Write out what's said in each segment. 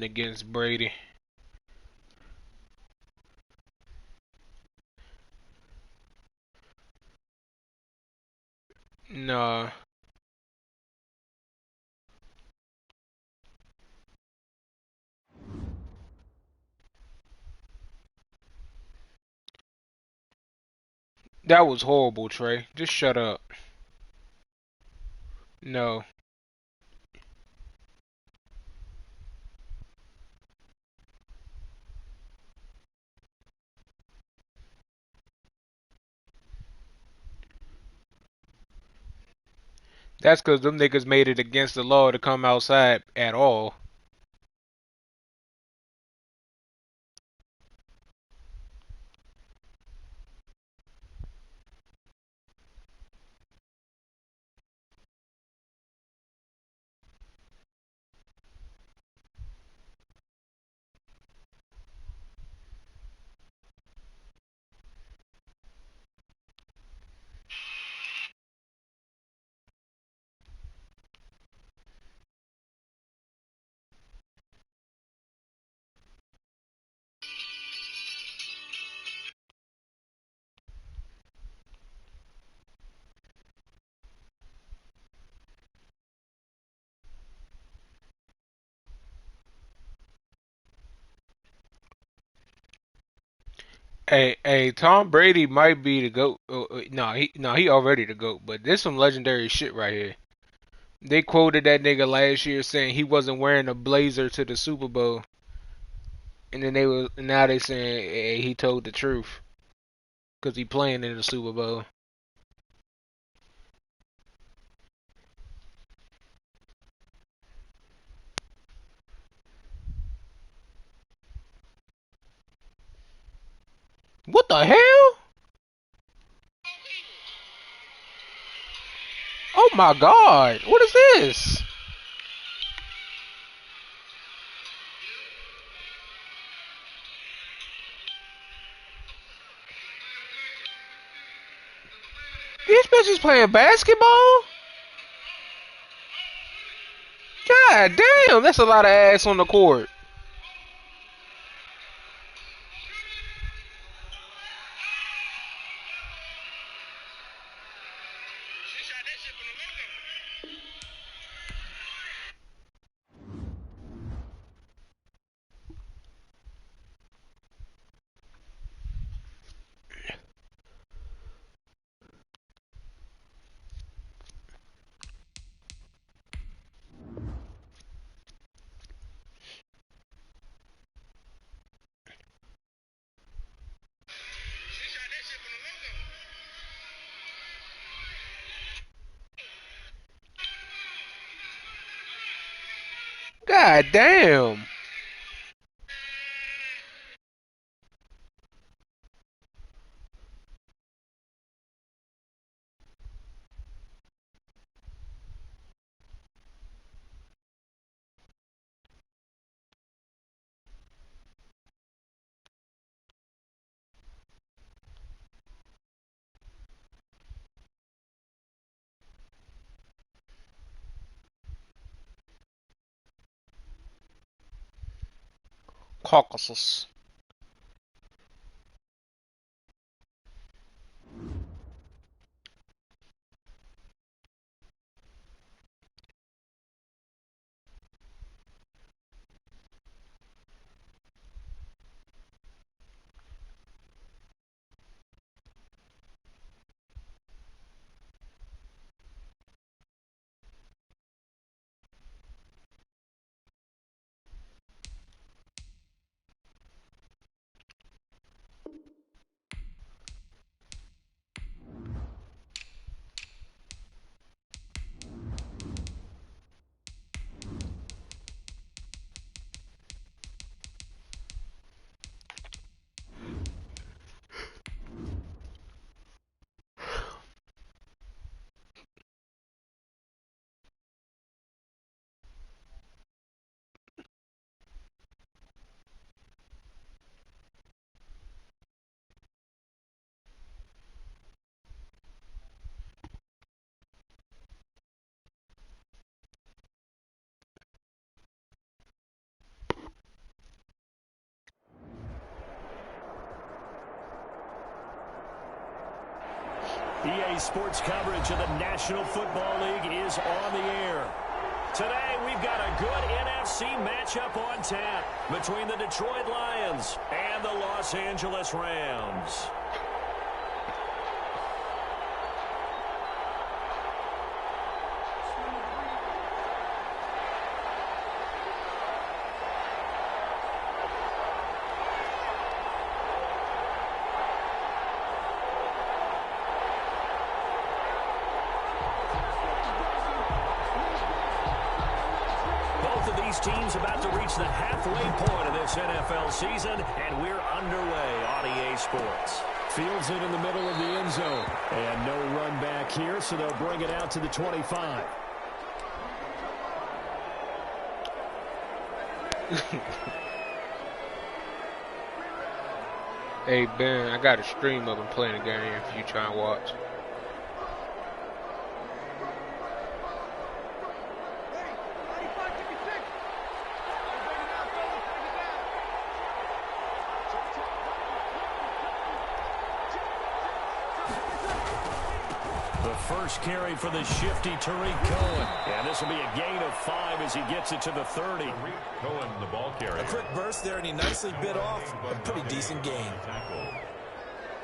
against Brady. Nah, that was horrible, Trey. Just shut up. No, that's because them niggas made it against the law to come outside at all. Hey, Tom Brady might be the goat. No, he already the goat. But there's some legendary shit right here. They quoted that nigga last year saying he wasn't wearing a blazer to the Super Bowl, and then now they saying hey, he told the truth because he playing in the Super Bowl. What the hell? Oh my God! What is this? These bitches playing basketball? God damn, that's a lot of ass on the court. God damn. Caucasus. EA Sports coverage of the National Football League is on the air. Today, we've got a good NFC matchup on tap between the Detroit Lions and the Los Angeles Rams. Teams about to reach the halfway point of this NFL season, and we're underway on EA Sports. Fields it in the middle of the end zone. And no run back here, so they'll bring it out to the 25. Hey, Ben, I got a stream of him playing the game if you try and watch. First carry for the shifty Tariq Cohen. And this will be a gain of 5 as he gets it to the 30. Tariq Cohen, the ball carrier. A quick burst there, and he nicely bit off a pretty decent gain.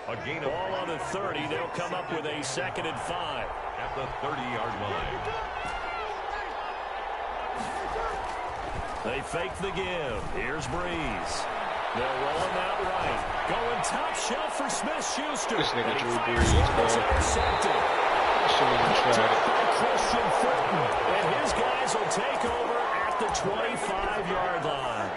A gain of ball on the 30. They'll come up with a 2nd and 5. At the 30-yard line. They fake the give. Here's Breeze. They'll roll him out right. Going top shelf for Smith-Schuster. This nigga Drew Brees, intercepted. Christian Fulton, and his guys will take over at the 25-yard line.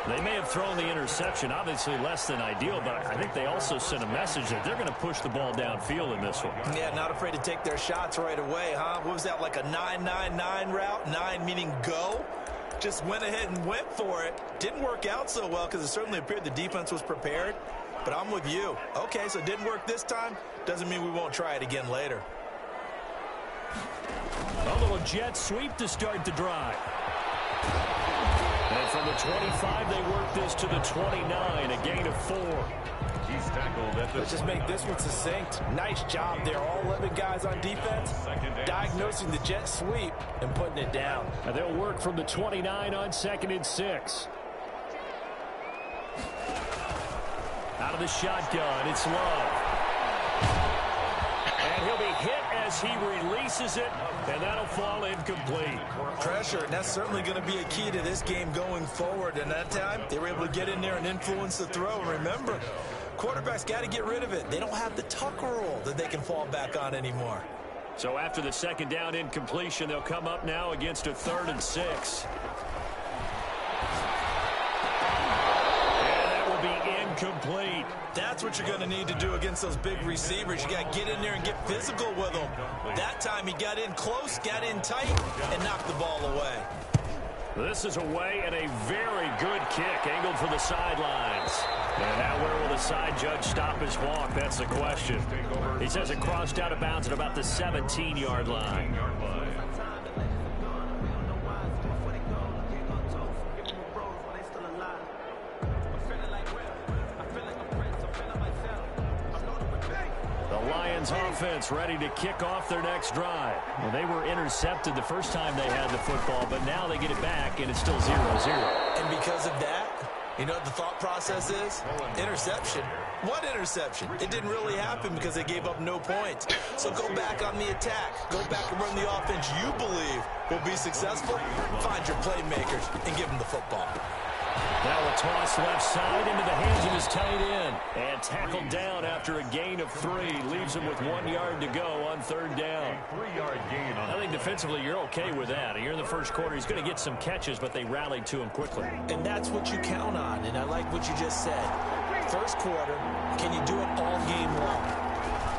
They may have thrown the interception, obviously less than ideal, but I think they also sent a message that they're going to push the ball downfield in this one. Yeah, not afraid to take their shots right away, huh? What was that, like a 9-9-9 route? 9 meaning go? Just went ahead and went for it. Didn't work out so well because it certainly appeared the defense was prepared, but I'm with you. Okay, so it didn't work this time. Doesn't mean we won't try it again later. A little jet sweep to start the drive. And from the 25, they work this to the 29, a gain of 4. He's tackled at the... Let's just make this one succinct. Nice job there. All 11 guys on defense diagnosing the jet sweep and putting it down. And they'll work from the 29 on 2nd and 6. Out of the shotgun, it's Love. And he'll be hit as he releases it, and that'll fall incomplete. Pressure, and that's certainly going to be a key to this game going forward. And that time, they were able to get in there and influence the throw. And remember, quarterbacks got to get rid of it. They don't have the tuck rule that they can fall back on anymore. So after the 2nd down incompletion, they'll come up now against a 3rd and 6. And that will be incomplete. That's what you're going to need to do against those big receivers. You got to get in there and get physical with them. That time he got in close, got in tight, and knocked the ball away. This is away and a very good kick, angled for the sidelines. And now where will the side judge stop his walk? That's the question. He says it crossed out of bounds at about the 17-yard line. Offense ready to kick off their next drive. Well, they were intercepted the first time they had the football, but now they get it back, and it's still 0-0. And because of that, you know what the thought process is? Interception. What interception? It didn't really happen because they gave up no points. So go back on the attack. Go back and run the offense you believe will be successful. Find your playmakers and give them the football. Now a toss left side into the hands of his tight end. And tackled down after a gain of 3. Leaves him with 1 yard to go on 3rd down. 3-yard gain on. I think defensively you're okay with that. Here in the first quarter, he's going to get some catches, but they rallied to him quickly. And that's what you count on, and I like what you just said. First quarter, can you do it all game long?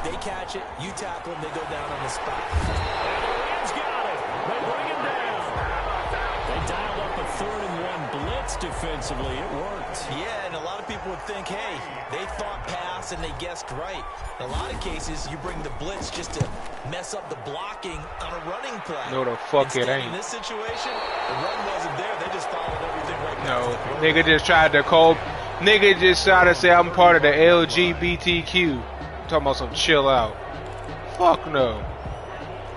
They catch it, you tackle them, they go down on the spot. And the Rams got it. They bring him down. They dialed up a 3rd and 1 blitz defensively. It worked. Yeah, and a lot of people would think, hey, they thought pass and they guessed right. In a lot of cases, you bring the blitz just to mess up the blocking on a running play. No, the fuck it ain't. In this situation, the run wasn't there. They just followed everything right now. No, nigga just tried to call. Nigga just tried to say I'm part of the LGBTQ. I'm talking about some chill out. Fuck no.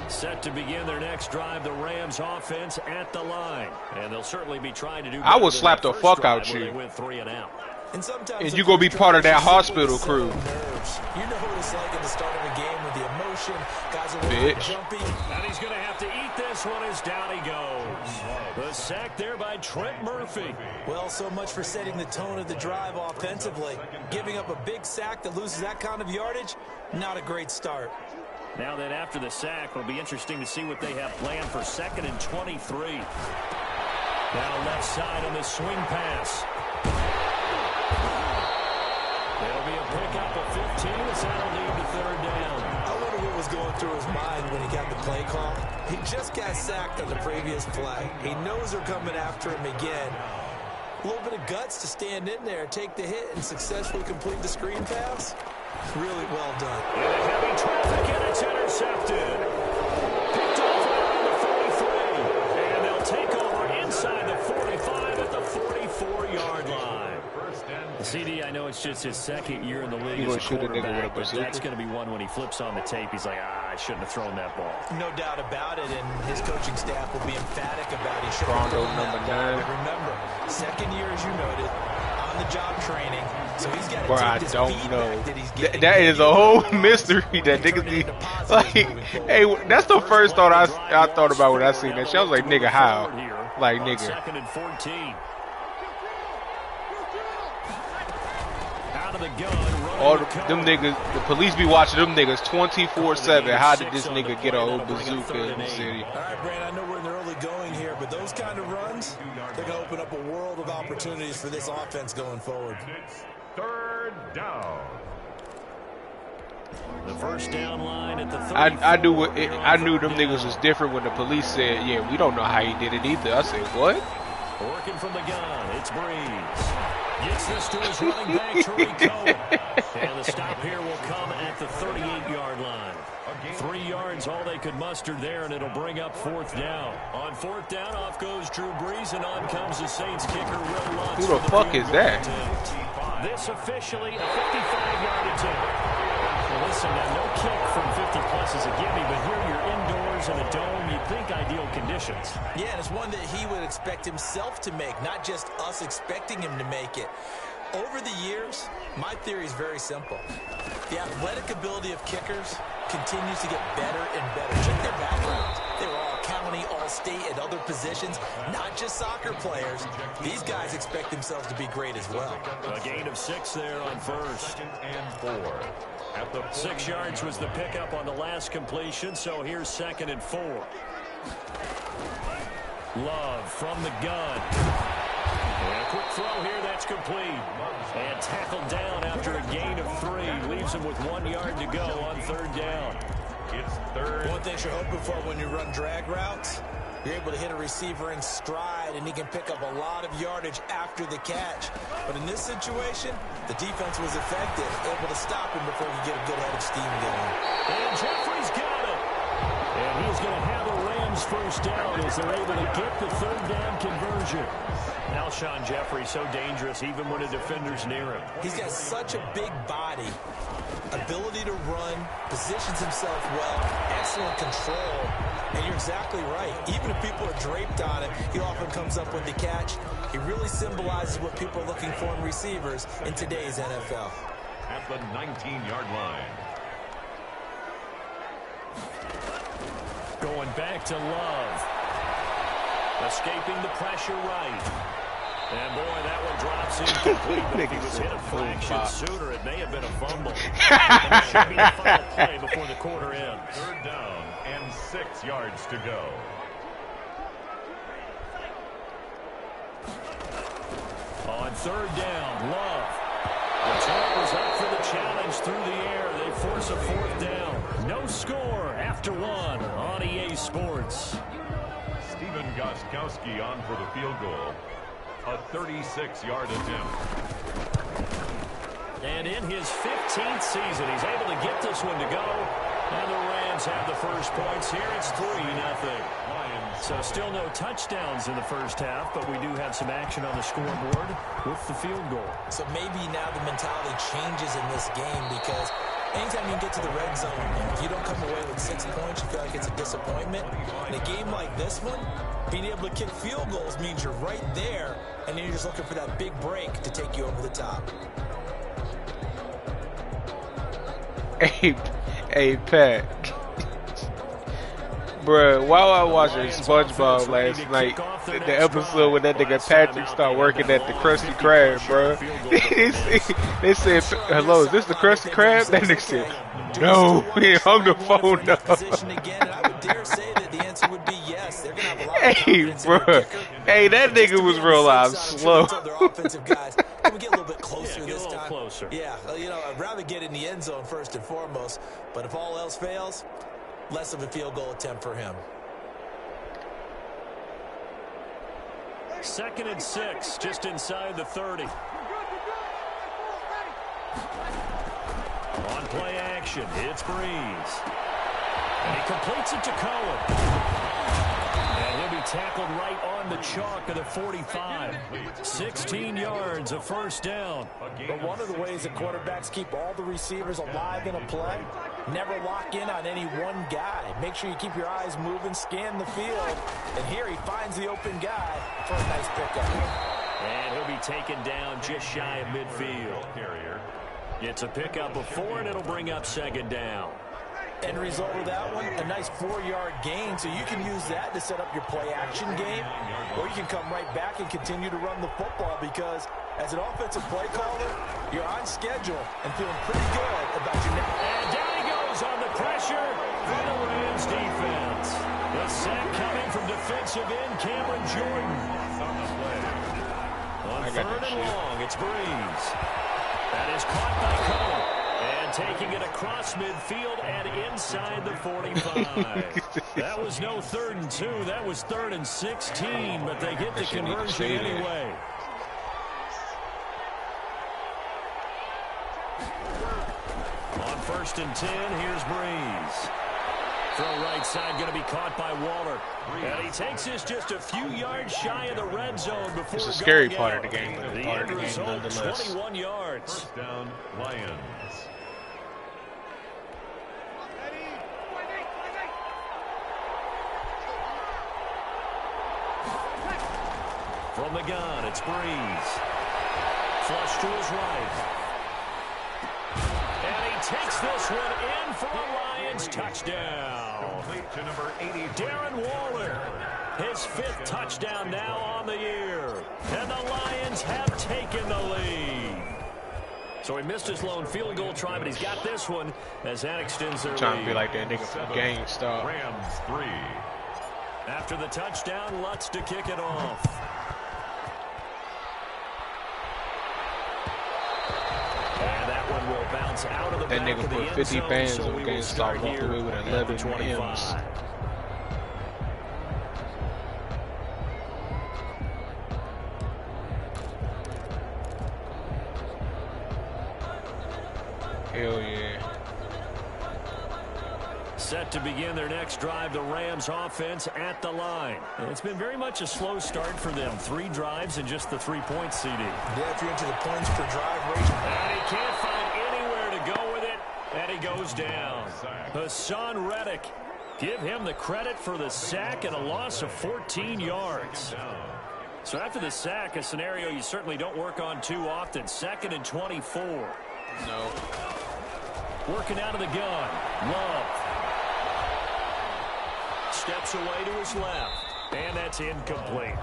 Set to begin their next drive, the Rams offense at the line. And they'll certainly be trying to do I better would than slap that the first fuck drive out where you. They went 3 and out. And sometimes And the you gonna be first part of drive that is just hospital simply crew. settle nerves. You know what it's like at the start of a game with the emotion. Guys are a little bit Bitch. jumpy. And he's going to have to eat this one as down he goes. The sack there by Trent Murphy. Well, so much for setting the tone of the drive offensively. Giving up a big sack that loses that kind of yardage, not a great start. Now then, after the sack, it'll be interesting to see what they have planned for 2nd and 23. Now left side on the swing pass. It'll be a pickup of 15 as that'll lead to 3rd down. I wonder what was going through his mind when he got the play call. He just got sacked on the previous play. He knows they're coming after him again. A little bit of guts to stand in there, take the hit, and successfully complete the screen pass. Really well done. Into heavy traffic, and it's intercepted. Picked off around the 43. And they'll take over inside the 45 at the 44-yard line. CD, I know it's just his 2nd year in the league as a quarterback, but that's going to be one when he flips on the tape. He's like, I shouldn't have thrown that ball. No doubt about it, and his coaching staff will be emphatic about he should have Rondo thrown number that ball. 9. But remember, 2nd year, as you noted, on-the-job training, so he's got to Bro, I take this don't feedback know. that he's getting. That is a whole mystery that niggas be like. Hey, that's the first thought I thought about when I seen that shit. I was like, nigga, how? Like, nigga. 2nd and 14. Out of the gun, All them niggas, the police be watching them niggas 24/7. How did this nigga get a whole bazooka in the city? All right, Brand, I know we're in the early going here, but those kind of runs, they're going to open up a world of opportunities for this offense going forward. It's 3rd down. The first down line at the 30. I knew them niggas was different when the police said, yeah, we don't know how he did it either. I said, what? Working from the gun, it's Breeze. Gets this to his running back, Tariq Cohen. And the stop here will come at the 38-yard line. 3 yards, all they could muster there, and it'll bring up 4th down. On 4th down, off goes Drew Brees, and on comes the Saints kicker, Will Lutz. Who the fuck is that? This officially a 55-yard attempt. Well, listen, now, no kick from 50-plus is a gimme, but here you're indoors in a dome. You'd think ideal conditions. Yeah, and it's one that he would expect himself to make, not just us expecting him to make it. Over the years, my theory is very simple. The athletic ability of kickers continues to get better and better. Check their backgrounds. They were all county, all state, at other positions, not just soccer players. These guys expect themselves to be great as well. A gain of 6 there on first. 2nd and 4. At the 6 yards was the pickup on the last completion, so here's 2nd and 4. Love from the gun. And a quick throw here, that's complete. And tackled down after a gain of 3. Leaves him with 1 yard to go on 3rd down. It's 3rd. One thing you're hoping for when you run drag routes, you're able to hit a receiver in stride, and he can pick up a lot of yardage after the catch. But in this situation, the defense was effective, able to stop him before he could get a good head of steam going. And Jeffrey's got it. And he's going to have the Rams first down as they're able to get the 3rd down conversion. Alshon Jeffrey so dangerous even when a defender's near him. He's got such a big body, ability to run, positions himself well, excellent control. And you're exactly right. Even if people are draped on him, he often comes up with the catch. He really symbolizes what people are looking for in receivers in today's NFL. At the 19-yard line. Going back to Love. Escaping the pressure right. And boy, that one drops incomplete. But if he was hit a fraction sooner, it may have been a fumble. And it should be the final play before the quarter ends. 3rd down and 6 yards to go. On 3rd down, Love. The target was up for the challenge through the air. They force a 4th down. No score after 1 on EA Sports. Steven Gostkowski on for the field goal. A 36-yard attempt. And in his 15th season, he's able to get this one to go. And the Rams have the first points here. It's 3-0. So still no touchdowns in the first half, but we do have some action on the scoreboard with the field goal. So maybe now the mentality changes in this game because Anytime you can get to the red zone, if you don't come away with 6 points, you feel like it's a disappointment. In a game like this one, being able to kick field goals means you're right there, and then you're just looking for that big break to take you over the top. Hey, Pat. Bruh, while I was watching SpongeBob last night, the episode when that nigga Patrick started working at the Krusty Krab, bruh, they said, hello, is this the Krusty Krab? That nigga said, no, he hung the phone up. Hey, bruh, hey, that nigga was real live slow. Can we get a little bit closer this time? Closer. Yeah, you know, I'd rather get in the end zone first and foremost, but if all else fails, less of a field goal attempt for him. 2nd and 6, just inside the 30. On play action, it's Breeze. And he completes it to Cohen. And he'll be tackled right on the chalk of the 45. 16 yards, a first down. But one of the ways that quarterbacks keep all the receivers alive in a play, never lock in on any one guy. Make sure you keep your eyes moving, scan the field. And here he finds the open guy for a nice pickup. And he'll be taken down just shy of midfield. It's a pickup of 4, and it'll bring up 2nd down. End result of that one, a nice 4-yard gain, so you can use that to set up your play-action game, or you can come right back and continue to run the football because as an offensive play caller, you're on schedule and feeling pretty good about your next. And down he goes on the pressure from the Rams defense. The sack coming from defensive end Cameron Jordan. On 3rd and long, it's Breeze. That is caught by Cohen. And taking it across midfield and inside the 45. That was no 3rd and 2. That was 3rd and 16, but they get the conversion anyway. On 1st and 10, here's Breeze. Throw right side going to be caught by Waller. And he takes this just a few yards shy of the red zone before it's a scary going part out. of the game, but The part end of the game result, nonetheless. 21 yards. First down, Lions. From the gun, it's Breeze. Flush to his right. And he takes this one in for a Lions touchdown. Complete to number 80. Darren Waller, his 5th touchdown now on the year. And the Lions have taken the lead. So he missed his lone field goal try, but he's got this one as that extends their lead. Trying to be like that nigga from GameStop. Rams 3. After the touchdown, Lutz to kick it off. And that one will bounce out of the That back nigga of the put end 50 zone, bands so on we will start GameStop, walked here away with at 11 the 25. M's. Hell yeah. Set to begin their next drive, the Rams offense at the line. And it's been very much a slow start for them. 3 drives and just the 3-point CD. Yeah, if you're into the points per drive ratio. And he can't find anywhere to go with it, and he goes down. Hassan Reddick, give him the credit for the sack and a loss of 14 yards. So after the sack, a scenario you certainly don't work on too often. 2nd and 24. No. Working out of the gun. Love. Steps away to his left. And that's incomplete.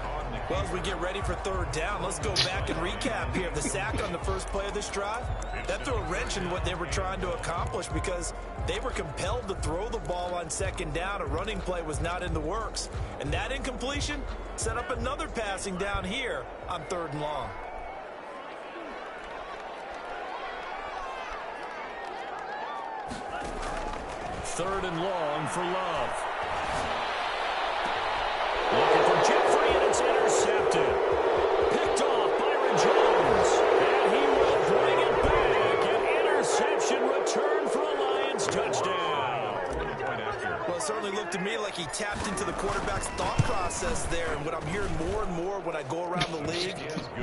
Well, as we get ready for 3rd down, let's go back and recap here. The sack on the first play of this drive, that threw a wrench in what they were trying to accomplish because they were compelled to throw the ball on 2nd down. A running play was not in the works. And that incompletion set up another passing down here on 3rd and long. Third and long for Love. Looking for Jeffrey, and it's intercepted. Picked off Byron Jones. And he will bring it back. An interception return for a Lions touchdown. Well, it certainly looked to me like like he tapped into the quarterback's thought process there. And what I'm hearing more and more when I go around the league,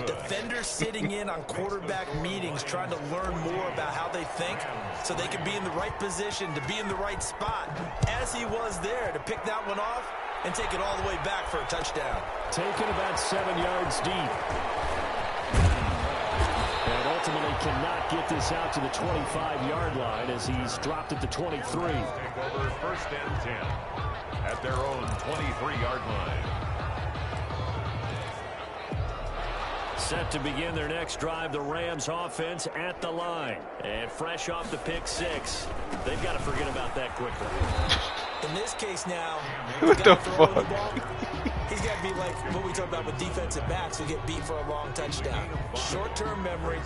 defenders sitting in on quarterback meetings trying to learn more about how they think so they can be in the right position to be in the right spot, as he was there to pick that one off and take it all the way back for a touchdown. Taken about 7 yards deep. And ultimately cannot get this out to the 25-yard line as he's dropped at the 23. Take over 1st and 10 at their own 23-yard line. Set to begin their next drive, the Rams offense at the line. And fresh off the pick 6. They've got to forget about that quickly. In this case now, What the fuck? He's got to be like what we talked about with defensive backs who get beat for a long touchdown. Short-term memory,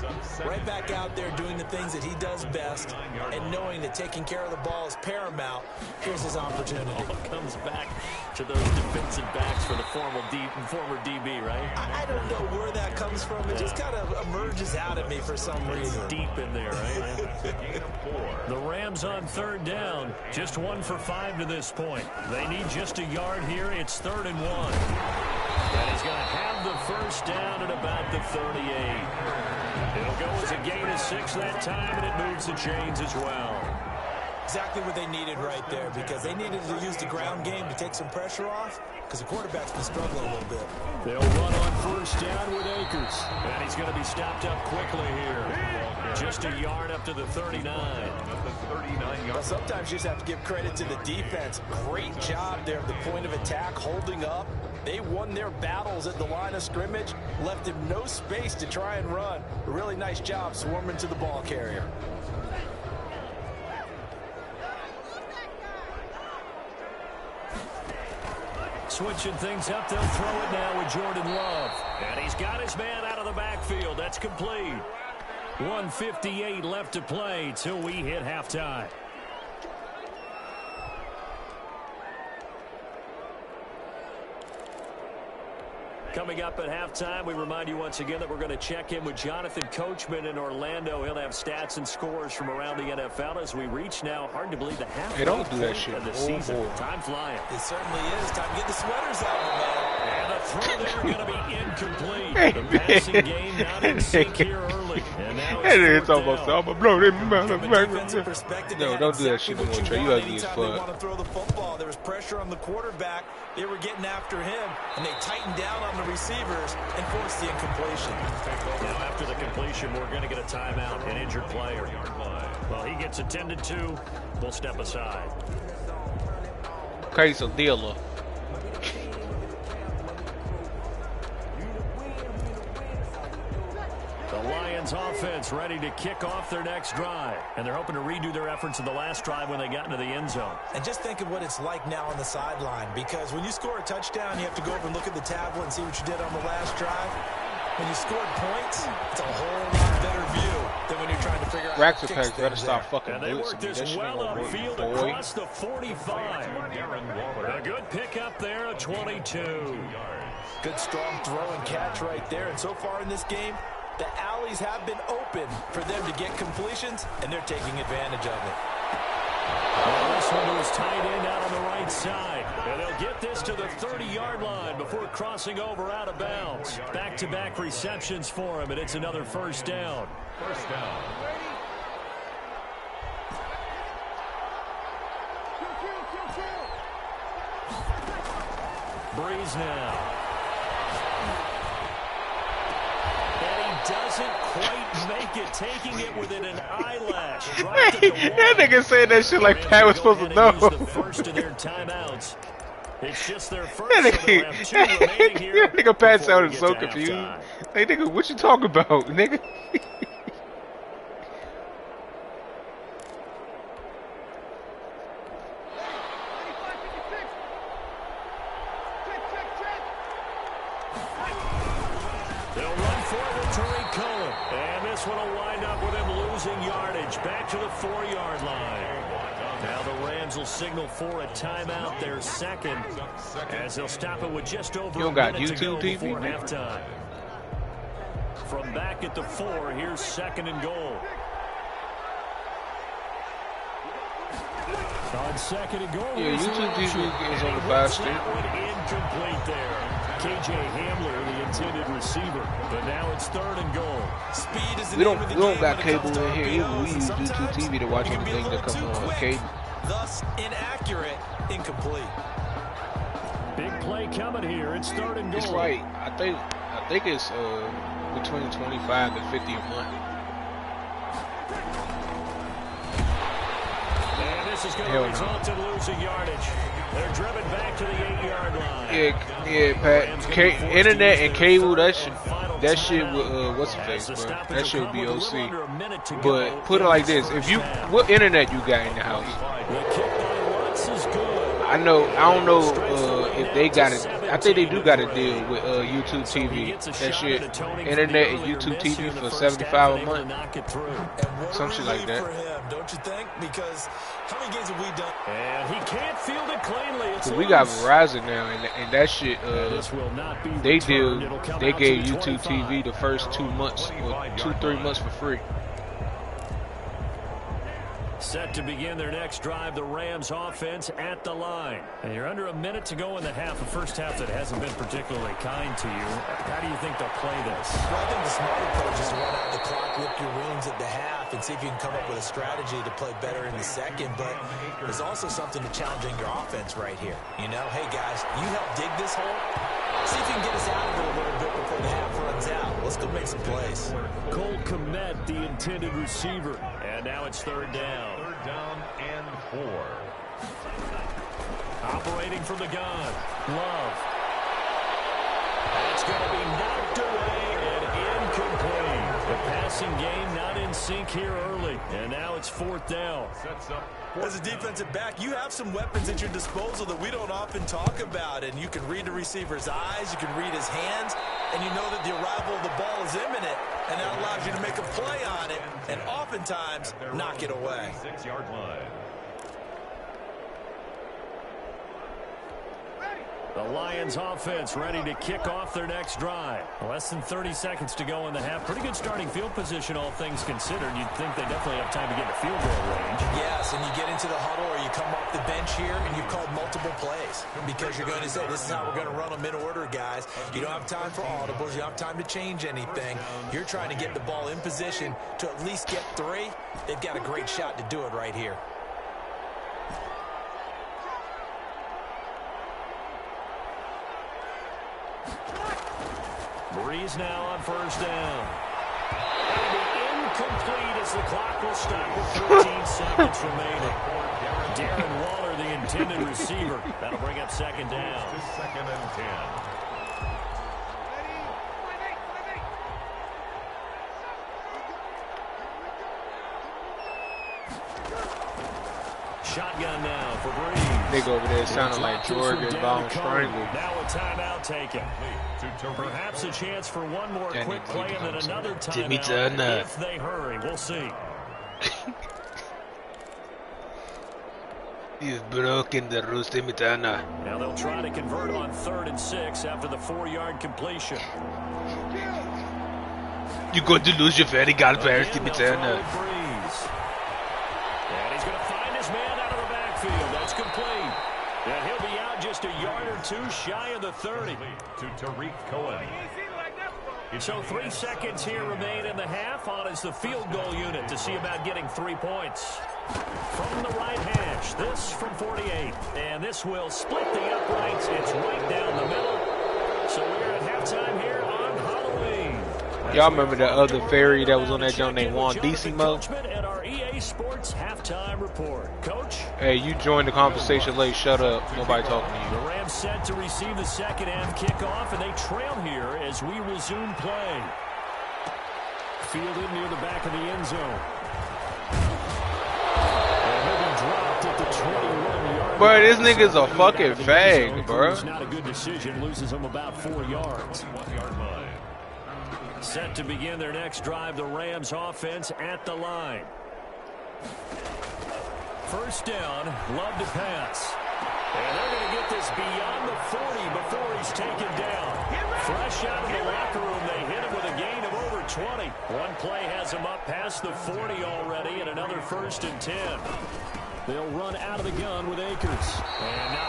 right back out there doing the things that he does best, and knowing that taking care of the ball is paramount. Here's his opportunity. All comes back to those defensive backs for the former DB, right? I don't know where that comes from. It just kind of emerges out at me for some reason. It's deep in there, right? The Rams on 3rd down, just 1 for 5 to this point. They need just a yard here. It's 3rd and 1. And he's going to have the 1st down at about the 38. It'll go as a gain of 6 that time, and it moves the chains as well. Exactly what they needed right there, because they needed to use the ground game to take some pressure off, because the quarterback's been struggling a little bit. They'll run on 1st down with Akers. And he's going to be stopped up quickly here. Just a yard up to the 39. Well, sometimes you just have to give credit to the defense. Great job there at the point of attack, holding up. They won their battles at the line of scrimmage, left him no space to try and run. A really nice job swarming to the ball carrier. Switching things up, they'll throw it now with Jordan Love. And he's got his man out of the backfield. That's complete. 1:58 left to play till we hit halftime. Coming up at halftime, we remind you once again that we're going to check in with Jonathan Coachman in Orlando. He'll have stats and scores from around the NFL as we reach now, hard to believe, the halfway don't do that point shit. of the Oh, season. boy. Time flying. It certainly is. Time to get the sweaters out, my man. And the throw there going to be incomplete. The passing game not in sync here early. And now it's almost down. I'm gonna blow them From a defensive perspective, No, they had don't do that exactly shit no what more, Trey. You want ugly as anytime they fuck. want to throw the football. There was pressure on the quarterback. They were getting after him, and they tightened down on the receivers and forced the incompletion. Now after the completion, we're going to get a timeout, an injured player. Well, he gets attended to. We'll step aside. Okay, so dealer. The Lions offense ready to kick off their next drive. And they're hoping to redo their efforts in the last drive when they got into the end zone. And just think of what it's like now on the sideline, because when you score a touchdown, you have to go over and look at the tablet and see what you did on the last drive. When you scored points, it's a whole lot better view than when you're trying to figure out Rax how to packs fix better things stop there. fucking And they blitzing work me. this That shit ain't well gonna work, upfield boy. across the 45. A good pickup there at 22. Good strong throw and catch right there. And so far in this game, the alleys have been open for them to get completions, and they're taking advantage of it. Well, this one was tight end out on the right side. And they'll get this to the 30-yard line before crossing over out of bounds. Back-to-back receptions for him, and it's another 1st down. 1st down. Breeze now. Doesn't quite make it, taking it within an eyelash. Dropped it to That one. nigga saying that shit like Pat was supposed to know. Use the first of their timeouts. It's just their first, so they'll have 2 remaining here. That nigga Pat before we sounded get so to confused. halftime. Hey nigga, what you talking about, nigga? They'll run forward to Tariq Cohen. And this one will wind up with him losing yardage back to the 4-yard line. Now the Rams will signal for a timeout, their second, as they'll stop it with just over You don't a got minute to go YouTube TV, before nigga? halftime. From back at the 4, here's 2nd and goal. On second and goal. Yeah, YouTube TV is on the bastard. Incomplete there. KJ Hamler, the intended receiver. But now it's third and goal. Speed is the We name of the don't game got when it cable comes to in here. RPOs. We use YouTube Sometimes TV to watch we can be a anything that little comes too on quick, cable. thus inaccurate, incomplete. Big play coming here. It's third and goal. It's like I think it's between 25 and 50 a month. And this is going Hell to no. result in losing yardage. They're driven back to the 8-yard line. Yeah, Pat. Internet and cable, that shit with what's the face, bro? That shit would be OC. But put it like this: what internet you got in the house? The kick by Lutz is good. I don't know if they got it. I think they do got a deal with YouTube TV. That shit, internet and YouTube TV for $75 a month, some shit like that. For him, don't you think? Because how many games have we done? And he can't field it cleanly. It's We got loose. Verizon now, and that shit. This will not be They returned. It'll do. come They out gave to the YouTube 25. TV the first 2 months, or 3 months for free. Set to begin their next drive, the Rams offense at the line. And you're under a minute to go in the half, a first half that hasn't been particularly kind to you. How do you think they'll play this? Well, I think the smart approach is to run out the clock, lick your wounds at the half, and see if you can come up with a strategy to play better in the second. But there's also something to challenging your offense right here. You know, hey, guys, you help dig this hole. See if you can get us out of it a little bit before the half runs out. Let's go make some plays. Cole Kmet, the intended receiver. And now it's third down. Third down and 4. Operating from the gun. Love. That's going to be knocked away and incomplete. The passing game not in sync here early. And now it's fourth down. Sets up. As a defensive back, you have some weapons at your disposal that we don't often talk about. And you can read the receiver's eyes, you can read his hands, and you know that the arrival of the ball is imminent. And that allows you to make a play on it and oftentimes knock it away. 6-yard line. The Lions offense ready to kick off their next drive. Less than 30 seconds to go in the half. Pretty good starting field position, all things considered. You'd think they definitely have time to get to field goal range. Yes, and you get into the huddle or you come off the bench here and you've called multiple plays because you're going to say, this is how we're going to run them in order, guys. You don't have time for audibles. You don't have time to change anything. You're trying to get the ball in position to at least get 3. They've got a great shot to do it right here. Breeze now on first down. That'll be incomplete as the clock will stop with 14 seconds remaining. Darren Waller, the intended receiver. That'll bring up second down. Second and 10. Shotgun now for Breeze. Nigga over there sounding like George is Bound Strangle. Now a timeout taken. Perhaps a chance for one more That quick nigga play and then becomes another Jimmy timeout Turner. if they hurry. We'll see. He's broken the roost imitana. Now they'll try to convert on 3rd and 6 after the 4-yard completion. You're going to lose your very Galvers Again, they'll throw imitana. with Breeze. And he's going to find his man out of the backfield. That's complete. And he'll be out just a yard or two shy of the 30. To Tariq Cohen. So 3 seconds here remain in the half. On is the field goal unit to see about getting 3 points. From the right hash, this from 48. And this will split the uprights. It's right down the middle. So we're at halftime here on Halloween. Y'all remember that other fairy that was on that joint named Juan Decimo? At our EA Sports halftime report. Coach? Hey, you joined the conversation late. Shut up. Nobody talking to The you. Rams set to receive the second half kickoff, and they trail here as we resume play. Fielded near the back of the end zone. And he'll be dropped at the 21-yard Bro, line. this nigga's a fucking fag, bro. It's not a good decision. Loses him about 4 yards. 1-yard line. Set to begin their next drive, the Rams offense at the line. First down, Love to pass. And they're going to get this beyond the 40 before he's taken down. Fresh out of the locker room, they hit him with a gain of over 20. One play has him up past the 40 already, and another 1st and 10. They'll run out of the gun with Akers.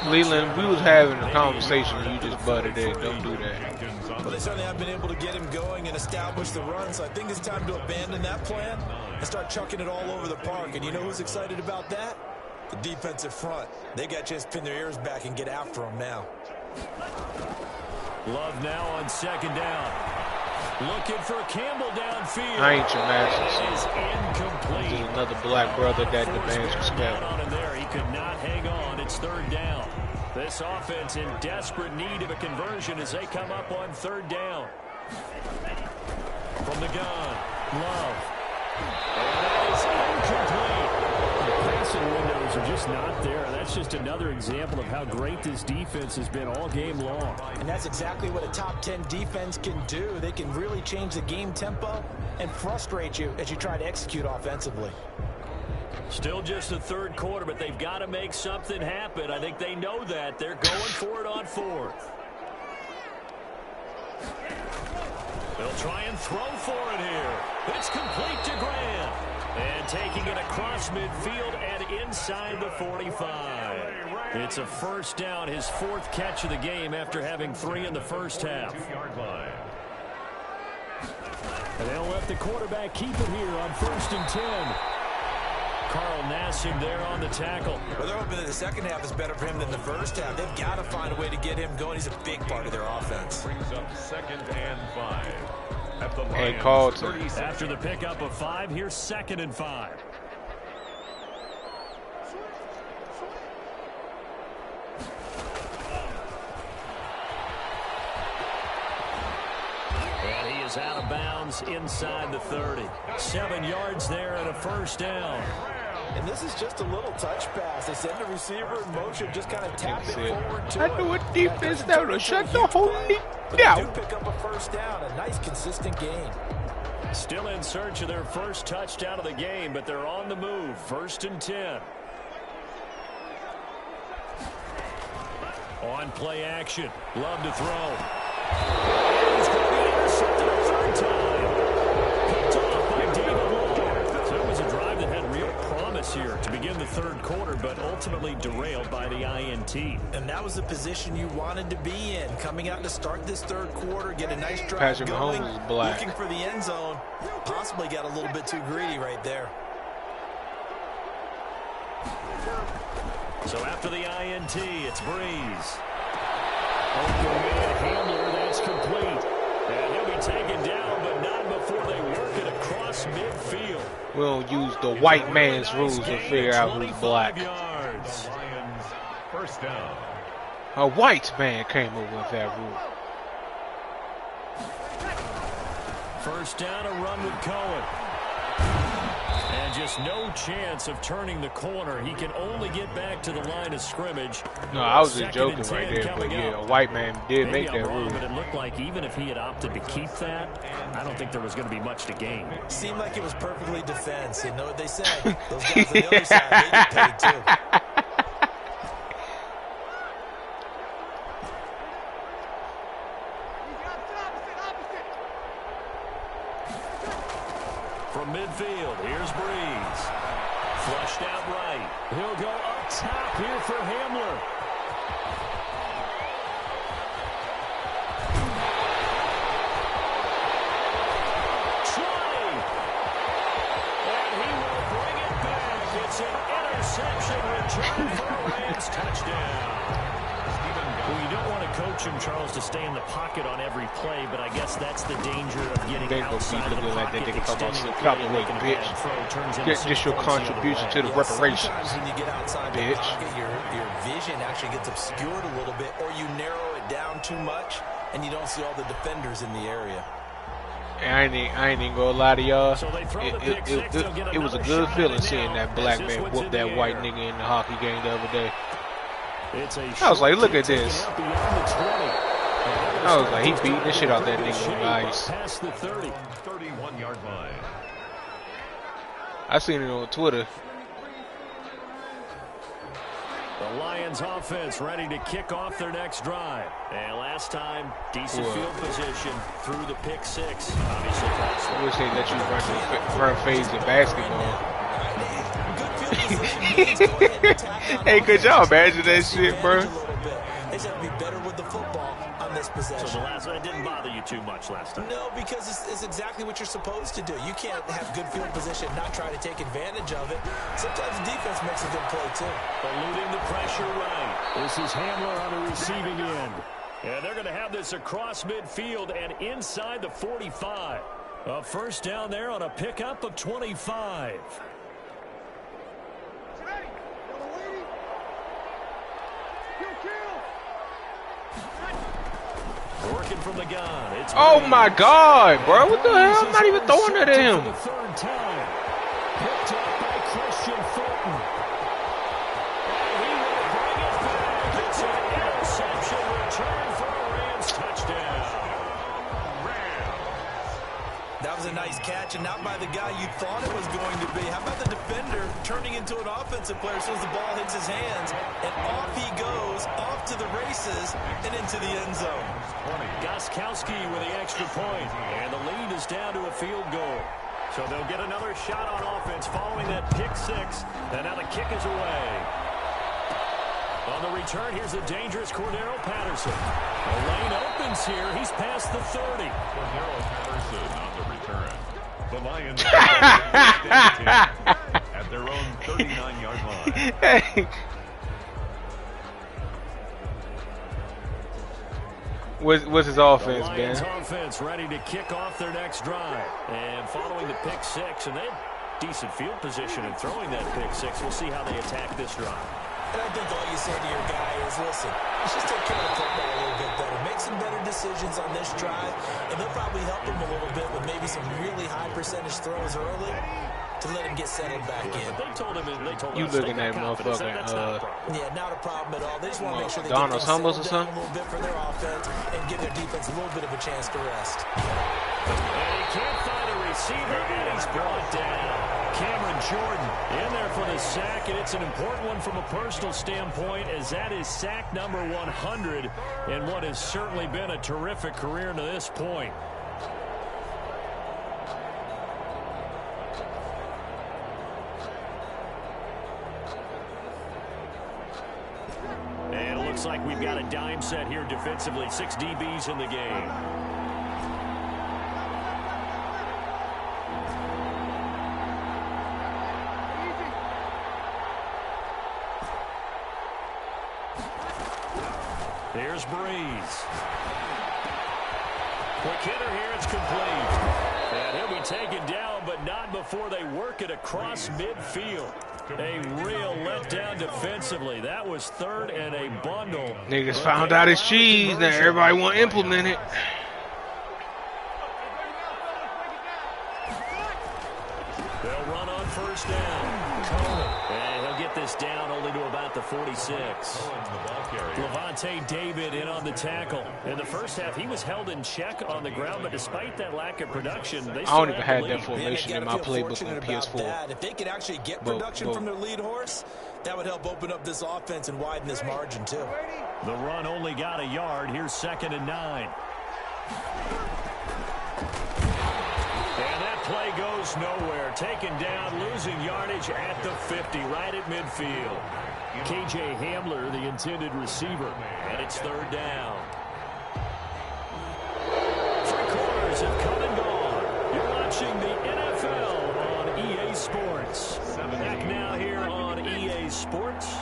Leland, we was having a conversation and you just butted in. Don't do that. Well, they certainly have been able to get him going and establish the run, so I think it's time to abandon that plan and start chucking it all over the park. And you know who's excited about that? The defensive front. They got a chance to pin their ears back and get after him now. Love now on 2nd down. Looking for Campbell downfield. I ain't your master. It is incomplete. This is another black brother that demands respect. On him there. He could not hang on. It's 3rd down. This offense in desperate need of a conversion as they come up on 3rd down. From the gun, Love. And that is incomplete. The passing windows are just not there. That's just another example of how great this defense has been all game long. And that's exactly what a top 10 defense can do. They can really change the game tempo and frustrate you as you try to execute offensively. Still just the 3rd quarter, but they've got to make something happen. I think they know that. They're going for it on 4th. They'll try and throw for it here. It's complete to Grant. And taking it across midfield and inside the 45. It's a 1st down, his 4th catch of the game after having 3 in the 1st half. And they'll let the quarterback keep it here on 1st and 10. Carl Nassib there on the tackle. Well, they're hoping that the 2nd half is better for him than the 1st half. They've got to find a way to get him going. He's a big part of their offense. Brings up 2nd and 5. At the Hey, Lions, Carlton. After the pickup of 5, here's 2nd and 5. And he is out of bounds inside the 30. 7 yards there and a 1st down. And this is just a little touch pass. They send the receiver in motion, just kind of tap it forward to I know a defense that will shut the whole league But down. they do pick up a 1st down. A nice, consistent gain. Still in search of their 1st touchdown of the game, but they're on the move. 1st and 10. On play action. Love to throw. He's going to be intercepted a 3rd time. Picked off by David Long. So it was a drive that had real promise here to begin the 3rd quarter, but ultimately derailed by the INT. And that was the position you wanted to be in. Coming out to start this 3rd quarter, get a nice drive Patrick going. Mahomes is black. Looking for the end zone. Possibly got a little bit too greedy right there. So after the INT, it's Breeze. Open man Hamler, that's complete. And he'll be taken down, but not before they work it across midfield. We'll use the white man's rules to figure out who's black. Yards. Lions, 1st down. A white man came up with that rule. 1st down, a run with Cohen. And just no chance of turning the corner. He can only get back to the line of scrimmage. No, I was just 2nd joking and right 10 there, but coming yeah, up. a white man did Maybe make I'm that wrong, rule. but it looked like even if he had opted to keep that, I don't think there was going to be much to gain. Seemed like it was perfectly defense. You know what they say. Those guys on the other side, they get paid too. From midfield, here's Breeze. Flushed out right. He'll go up top here for Hamler. Try. And he will bring it back. It's an interception return for a Rams touchdown. Well, you don't want to coach him, Charles, to stay in the pocket on every play, but I guess that's the danger of getting They gonna outside keep of the looking like pocket, they can talk about extending some the cop play, away, making a bitch. bad throw, turns into Just 6 your points the other contribution way. to the reparations, Sometimes when you get outside the bitch. pocket, your vision actually gets obscured a little bit, or you narrow it down too much, and you don't see all the defenders in the area. And I ain't even gonna lie to y'all. So they throw the pick six, they'll get It was a another good shot feeling at it seeing now that black as this man one's whoop in that the white air. nigga in the hockey game the other day. It's a I was like, short look at kick this. taken out beyond the 20. I was like, he beating the shit out that nigga on the ice. Past the 30. 31-yard line. I seen it on Twitter. The Lions offense ready to kick off their next drive. And last time, decent field position through the pick six. Obviously, I wish they let you run phase in basketball. Hey, could y'all imagine that shit, bro? They just have to be better with the football on this possession. So the last one didn't bother you too much last time? No, because it's exactly what you're supposed to do. You can't have good field position and not try to take advantage of it. Sometimes the defense makes a good play, too. Eluding the pressure right. This is Hamler on the receiving end. And they're going to have this across midfield and inside the 45. A first down there on a pickup of 25. Working from the gun. It's oh my God, bro! What the hell? I'm not even throwing it at him. For the third time. Picked up by Christian Fulton. And he will bring it back. It's an interception return for a Rams touchdown. That was a nice catch, and not by the guy you thought it was going to be. How about the defender turning into an offensive player as soon as the ball hits his hands, and off he goes, off to the races, and into the end zone. Gostkowski with the extra point, and the lead is down to a field goal. So they'll get another shot on offense following that pick six, and now the kick is away. On the return, here's the dangerous Cordero Patterson. The lane opens here. He's past the 30. Cordero Patterson on the return. The Lions at their own 39-yard line. What's his offense, the Lions man? Offense ready to kick off their next drive. And following the pick six, and they have decent field position in throwing that pick six. We'll see how they attack this drive. And I think all you say to your guy is, listen, let's just take care of the football a little bit better. Make some better decisions on this drive, and they'll probably help him a little bit with maybe some really high percentage throws early to let him get settled back in. But they told him, You looking at motherfucking, yeah, not a problem at all. They just want to make sure they Donald's get Humbles or down something? a little bit for their offense and give their defense a little bit of a chance to rest. And he can't find a receiver, and he's brought down. Cameron Jordan in there for the sack, and it's an important one from a personal standpoint, as that is sack number 100 in what has certainly been a terrific career to this point. And it looks like we've got a dime set here defensively. 6 DBs in the game. Here's Breeze. Quick hitter here, it's complete. And he'll be taken down, but not before they work it across midfield. A real letdown defensively. That was third and a bundle. Niggas found out his cheese. Now everybody want to implement it. They'll run on first down. And he'll get this down only to about the 46. Levante David in on the tackle. In the first half, he was held in check on the ground, but despite that lack of production, they I don't even have that formation in my playbook on PS4. If they could actually get production from their lead horse, that would help open up this offense and widen this margin too. The run only got a yard. Here's 2nd and 9. And that play goes nowhere. Taken down, losing yardage at the 50, right at midfield. KJ Hamler, the intended receiver, and it's 3rd down. 3 quarters have come and gone. You're watching the NFL on EA Sports. Back now here on EA Sports.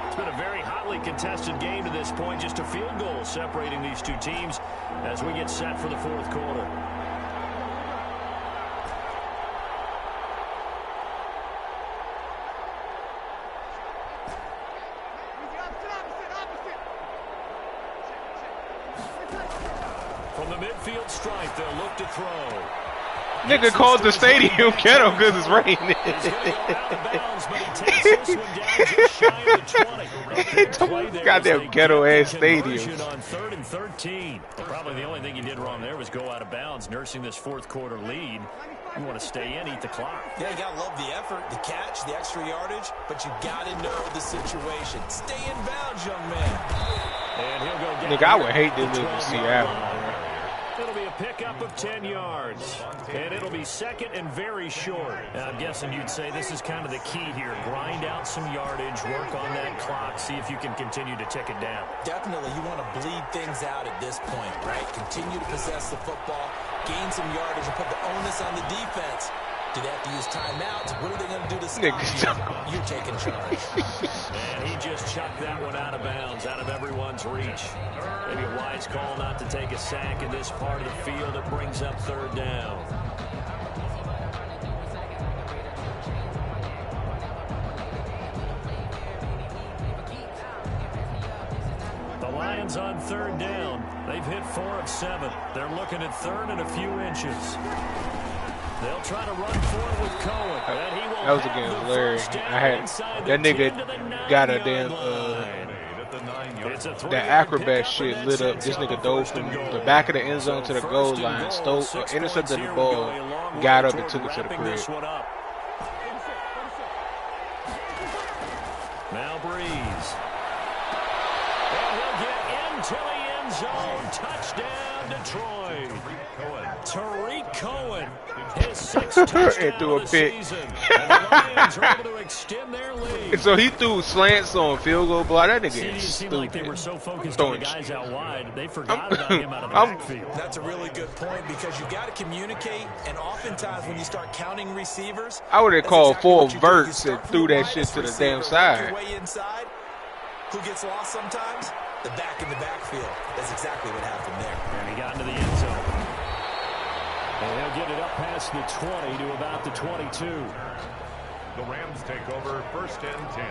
It's been a very hotly contested game to this point. Just a field goal separating these two teams as we get set for the 4th quarter. From the midfield stripe, they'll look to throw. Nigga called the stadium ghetto because it's raining. He's going to go out of bounds, but he takes this one down just shy of the 20. Play there Goddamn as they ghetto get ass the stadium. conversion on 3rd and 13. Well, probably the only thing he did wrong there was go out of bounds, nursing this fourth quarter lead. You want to stay in, eat the clock. Yeah, you got to love the effort, the catch, the extra yardage, but you got to know the situation. Stay in bounds, young man. And he'll go down. Nigga, I would hate to live in Seattle. It'll be a pickup of 10 yards. And it'll be 2nd and very short. Now, I'm guessing you'd say this is kind of the key here. Grind out some yardage, work on that clock, see if you can continue to tick it down. Definitely, you want to bleed things out at this point, right? Continue to possess the football, gain some yardage, and put the onus on the defense. Do they have to use timeouts? What are they going to do to stop you? You're taking charge. And he just chucked that one out of bounds, out of everyone's reach. Maybe a wise call not to take a sack in this part of the field. It brings up 3rd down. The Lions on 3rd down. They've hit 4 of 7. They're looking at 3rd and a few inches. They'll try to run forward with Cohen. That was against Larry. I had that nigga got a damn that acrobat shit lit up. This nigga dove from the back of the end zone to the goal line, stole, intercepted the ball, got up and took it to the crib. Now Breeze. And he'll get into the end zone. Touchdown, Detroit. Tariq Cohen, his 6th touchdown threw a of the pick. season. And the Lions are able to extend their lead. So he threw slants on field goal block. That nigga It is seemed stupid. like they were so focused on the guys out wide, they forgot about him out of the backfield. That's a really good point because you got to communicate, and oftentimes when you start counting receivers, I would have called exactly 4 what you do. You verts start and from threw the that shit widest to the receiver, damn work side. your way inside. Who gets lost sometimes? The back in the backfield. That's exactly what happened there. And he got into the end zone. And they'll get it up past the 20 to about the 22. The Rams take over 1st and 10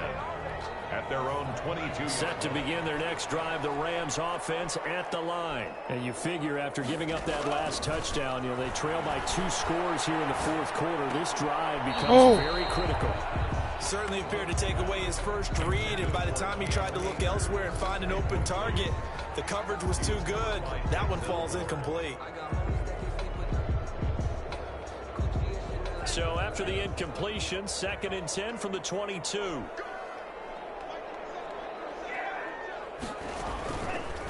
at their own 22. Set to begin their next drive, the Rams offense at the line. And you figure after giving up that last touchdown, they trail by 2 scores here in the fourth quarter. This drive becomes very critical. Certainly appeared to take away his first read, and by the time he tried to look elsewhere and find an open target, the coverage was too good. That one falls incomplete. So after the incompletion, 2nd and 10 from the 22.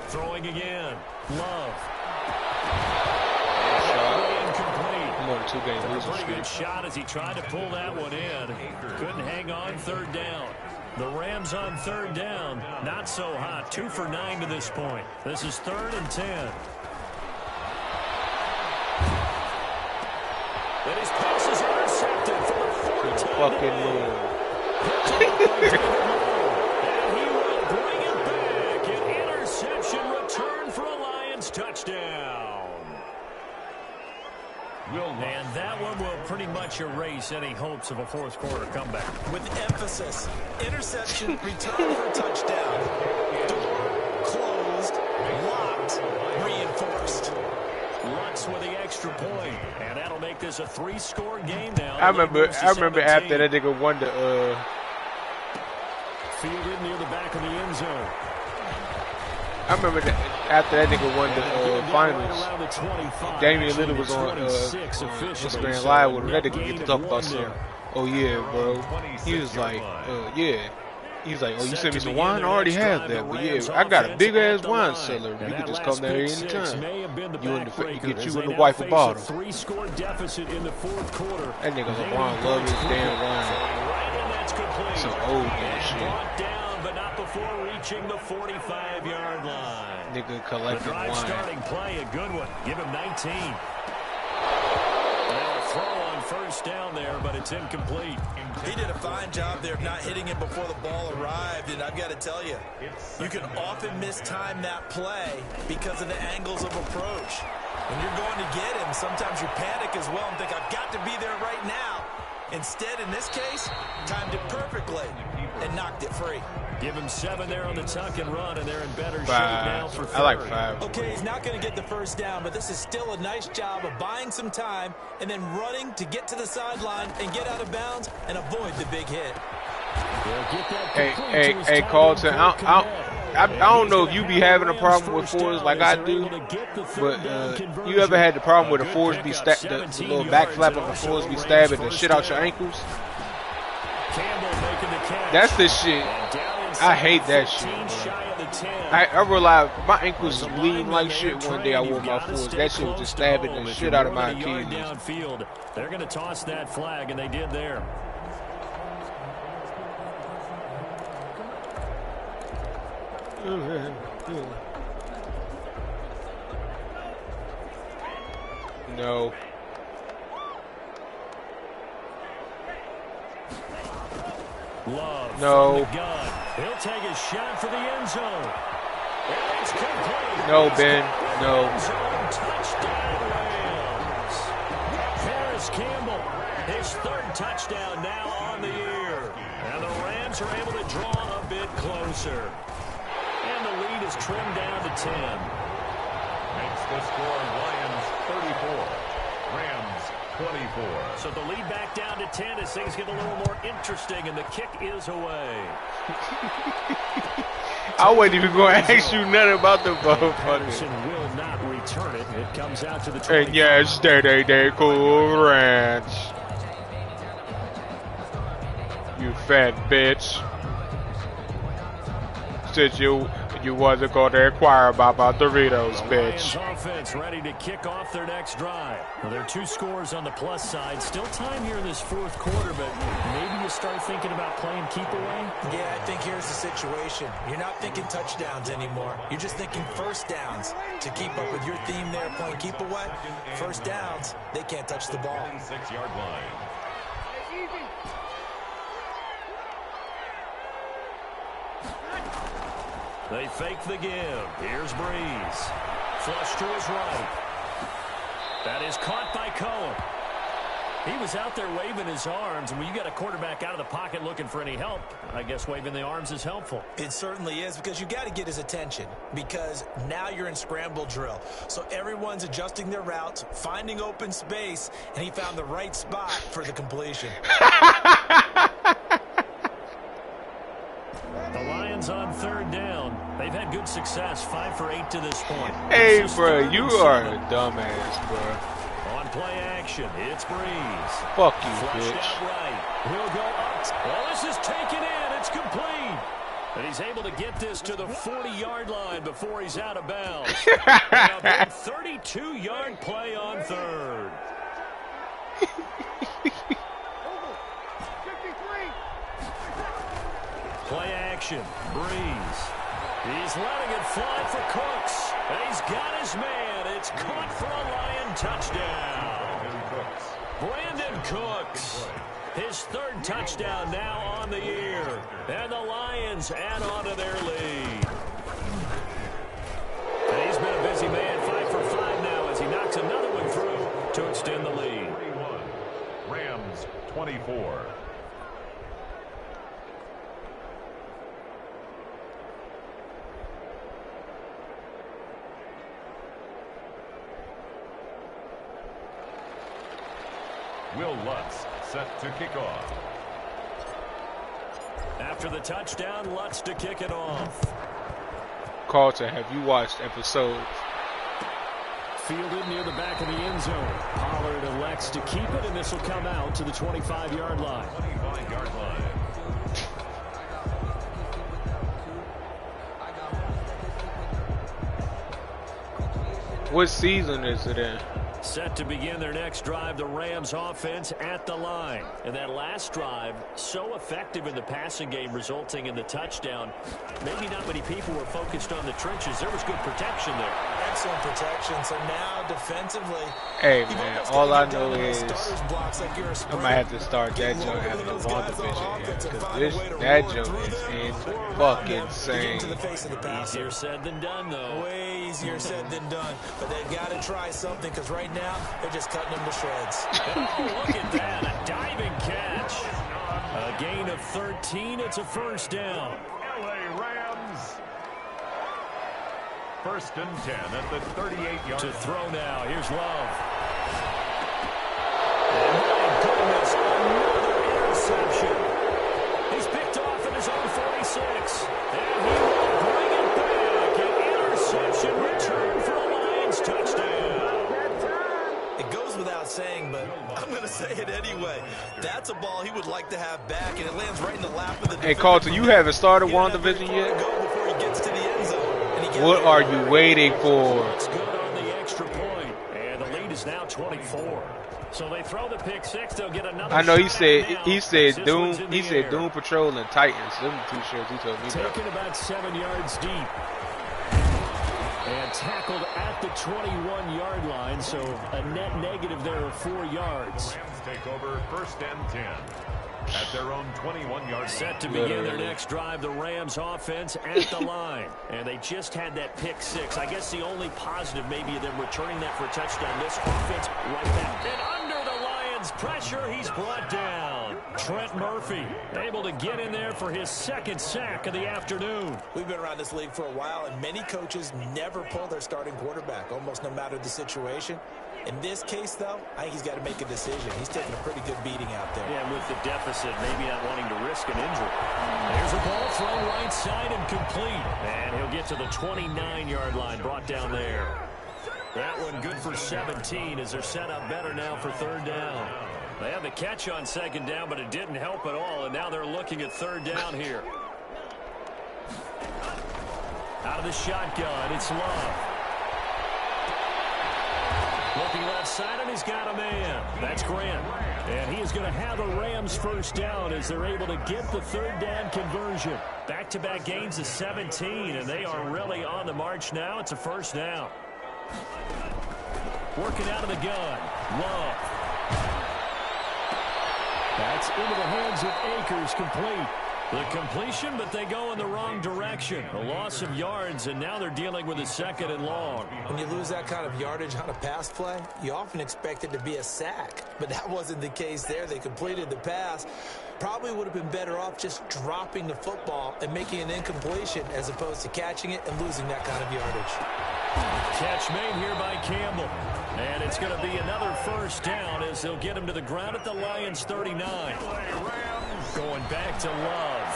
Throwing again. Love. Incomplete. I'm on a 2-game losing Pretty streak. good shot as he tried to pull that one in. Couldn't hang on 3rd down. The Rams on 3rd down. Not so hot. 2 for 9 to this point. This is 3rd and 10. And his pass is intercepted for the 14th. Fucking move. And he will bring it back. An interception return for a Lions touchdown. And that one will pretty much erase any hopes of a fourth quarter comeback. With emphasis, interception, return for touchdown. Door closed, locked, reinforced. Lutz with the extra point, and that'll make this a 3-score game now. I remember after that nigga won the Fielded near the back of the end zone. I remember that after that nigga won the finals, Damian Lillard was on Instagram Live with him. That nigga get to talk about something. Oh yeah, bro. He was like, yeah. He's like, oh, you sent me some wine? I already have that. But yeah, I got a big ass wine cellar. You can just come down here anytime. You get you and the wife a bottle. That nigga LeBron love his damn wine. Some old shit. But not before reaching the 45-yard line. Nigga collecting wine. Starting play, a good one. Give him 19. They'll throw on 1st down there, but it's incomplete. He did a fine job there of not hitting it before the ball arrived, and I've got to tell you, you can often mistime that play because of the angles of approach. When you're going to get him, sometimes you panic as well and think, I've got to be there right now. Instead, in this case, timed it perfectly. and knocked it free. Give him 7 there on the tuck and run, and they're in better shape 5. now for third. I like 5. Okay, he's not going to get the first down, but this is still a nice job of buying some time and then running to get to the sideline and get out of bounds and avoid the big hit. Hey, Carlton, I don't know if you be having a problem with fours like I do, but you ever had the problem where the fours be the little back flap of the fours be stabbing the shit out your ankles? That's the shit. I hate that shit, man. I realized my ankles was bleeding like shit one day I wore my fours. That shit was just stabbing the shit out of my Achilles. They're going to toss that flag, and they did there. No. Love no. He'll take a shot for the end zone. It's complete. No, Ben. No. Touchdown, Rams. Harris Campbell, his 3rd touchdown now on the year. And the Rams are able to draw a bit closer. And the lead is trimmed down to 10. Makes the score Lions 34. Rams 24. So the lead back down to 10 as things get a little more interesting, and the kick is away. I wasn't even going to ask you nothing about the motherfucker. Will not return it. It comes out to the 25. And yes, they cool ranch. You fat bitch. Since you wasn't going to inquire about my Doritos, bitch. Lions offense ready to kick off their next drive. Well, there are 2 scores on the plus side. Still time here in this 4th quarter, but maybe you start thinking about playing keep away? Yeah, I think here's the situation. You're not thinking touchdowns anymore. You're just thinking first downs. To keep up with your theme there, playing keep away, first downs, they can't touch the ball. 6-yard line. They fake the give. Here's Breeze. Flush to his right. That is caught by Cohen. He was out there waving his arms, and when you got a quarterback out of the pocket looking for any help, I guess waving the arms is helpful. It certainly is, because you got to get his attention, because now you're in scramble drill. So everyone's adjusting their routes, finding open space, and he found the right spot for the completion. The Lions on 3rd down. They've had good success, 5 for 8 to this point. Hey, bro, you are a dumbass, bro. On play action, it's Breeze. Fuck you, Flushed bitch. out right. He'll go up. Well, this is taken in. It's complete. And he's able to get this to the 40-yard line before he's out of bounds. And a big 32-yard play on 3rd. Play action. Breeze. He's letting it fly for Cooks. And he's got his man. It's caught for a Lion touchdown. Brandon Cooks. His 3rd touchdown now on the year. And the Lions add on to their lead. And he's been a busy man. 5 for 5 now as he knocks another one through to extend the lead. 41. Rams 24. Will Lutz set to kick off. After the touchdown, Lutz to kick it off. Carlton, have you watched episodes? Fielded near the back of the end zone. Pollard elects to keep it, and this will come out to the 25-yard line. 25-yard line. What season is it in? Set to begin their next drive, the Rams offense at the line. And that last drive, so effective in the passing game, resulting in the touchdown. Maybe not many people were focused on the trenches. There was good protection there. Excellent protection. So now defensively, Hey, man, all I know is like I might have to start that joint after WandaVision, yeah, because that joint is fucking insane. Easier said than done, though. Way easier said than done. But they've got to try something, because right now they're just cutting them to shreds. Oh, look at that. A diving catch. A gain of 13. It's a first down. LA Rams. First and 10 at the 38-yard To line. throw now. Here's Love. And my goodness, another interception. He's picked off at his own 46. And he will bring it back. An interception return for a Lions touchdown. It goes without saying, but I'm going to say it anyway. That's a ball he would like to have back, and it lands right in the lap of the defender. Hey, Carlton, you haven't started WandaVision yet? What are you waiting for? It's good on the extra point, and the lead is now 24. So they throw the pick six. They'll get another. I know he shot said now. he said This Doom one's in the air. Doom Patrol and Titans. Them two shows he told me about. Taken about 7 yards deep. And tackled at the 21-yard line, so a net negative there of 4 yards. Rams take over first and 10 at their own 21-yard Set to line. begin their next drive, the Rams offense at the line. And they just had that pick six. I guess the only positive maybe of them returning that for a touchdown. This offense right back. And under the Lions' pressure, he's brought down. Trent Murphy able to get in there for his second sack of the afternoon. We've been around this league for a while, and many coaches never pull their starting quarterback, almost no matter the situation. In this case, though, I think he's got to make a decision. He's taking a pretty good beating out there. Yeah, with the deficit, maybe not wanting to risk an injury. There's a ball thrown right side and complete. And he'll get to the 29-yard line, brought down there. That one good for 17 as they're set up better now for third down. They had the catch on second down, but it didn't help at all, and now they're looking at third down here. Out of the shotgun, it's Love. Looking left side, and he's got a man. That's Grant. And he is going to have a Rams first down as they're able to get the third down conversion. Back-to-back gains of 17, and they are really on the march now. It's a first down. Working out of the gun. Love. That's into the hands of Akers, complete. The completion, but they go in the wrong direction. A loss of yards, and now they're dealing with a second and long. When you lose that kind of yardage on a pass play, you often expect it to be a sack. But that wasn't the case there. They completed the pass. Probably would have been better off just dropping the football and making an incompletion as opposed to catching it and losing that kind of yardage. Catch made here by Campbell. And it's going to be another first down as they'll get him to the ground at the Lions 39. Going back to Love.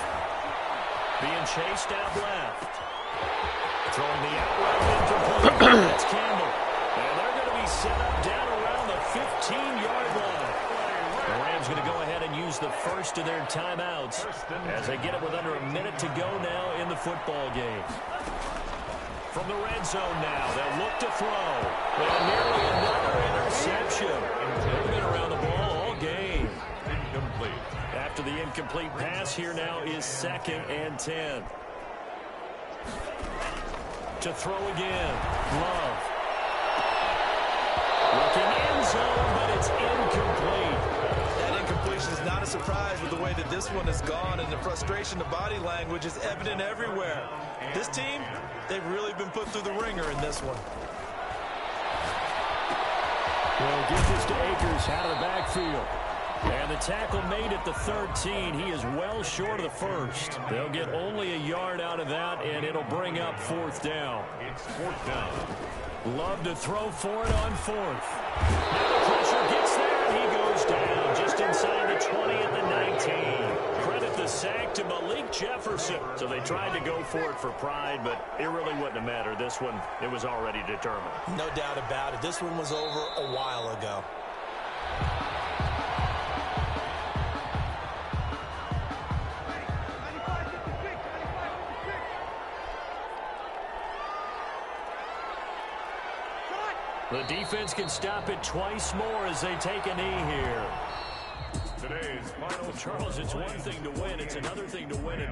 Being chased out left. Throwing the out route incomplete. That's Campbell. And they're going to be set up down around the 15-yard line. The Rams going to go ahead and use the first of their timeouts as they get it with under a minute to go now in the football game. From the red zone now, they'll look to throw. And nearly another interception. They've been around the ball all game. Incomplete. After the incomplete pass, here now is 2nd and 10. To throw again. Love. Looking end zone, but it's incomplete. That incompletion is not a surprise with the way that this one has gone, and the frustration, the body language is evident everywhere. This team, they've really been put through the ringer in this one. They'll get this to Akers out of the backfield. And the tackle made at the 13. He is well short of the first. They'll get only a yard out of that, and it'll bring up fourth down. It's fourth down. Love to throw for it on fourth. Now the pressure gets there, and he goes down just inside the 20 at the 19. Credit the sack to Malik Jefferson. So they tried to go for it for pride, but it really wouldn't have mattered. This one, it was already determined. No doubt about it. This one was over a while ago. The defense can stop it twice more as they take a knee here. Today's final Charles, it's one thing to win. It's another thing to win it.